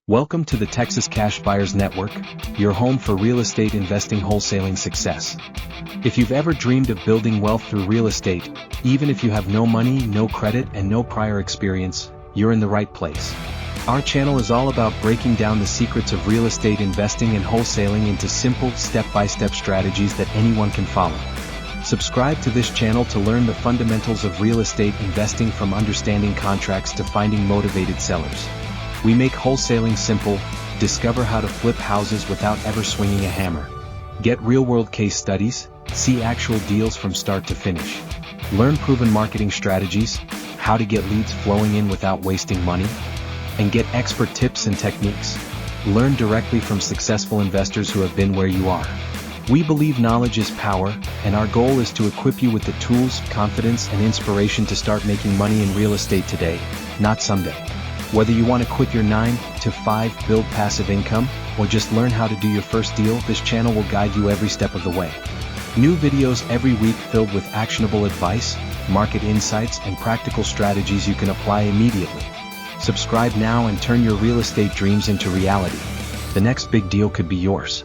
Welcome to the Texas Cash Buyers Network, your home for real estate investing wholesaling success. If you've ever dreamed of building wealth through real estate, even if you have no money, no credit, and no prior experience, you're in the right place. Our channel is all about breaking down the secrets of real estate investing and wholesaling into simple, step-by-step strategies that anyone can follow. Subscribe to this channel to learn the fundamentals of real estate investing, from understanding contracts to finding motivated sellers. We make wholesaling simple. Discover how to flip houses without ever swinging a hammer. Get real-world case studies, see actual deals from start to finish. Learn proven marketing strategies, how to get leads flowing in without wasting money, and get expert tips and techniques. Learn directly from successful investors who have been where you are. We believe knowledge is power, and our goal is to equip you with the tools, confidence, and inspiration to start making money in real estate today, not someday. Whether you want to quit your 9-to-5, build passive income, or just learn how to do your first deal, this channel will guide you every step of the way. New videos every week filled with actionable advice, market insights, and practical strategies you can apply immediately. Subscribe now and turn your real estate dreams into reality. The next big deal could be yours.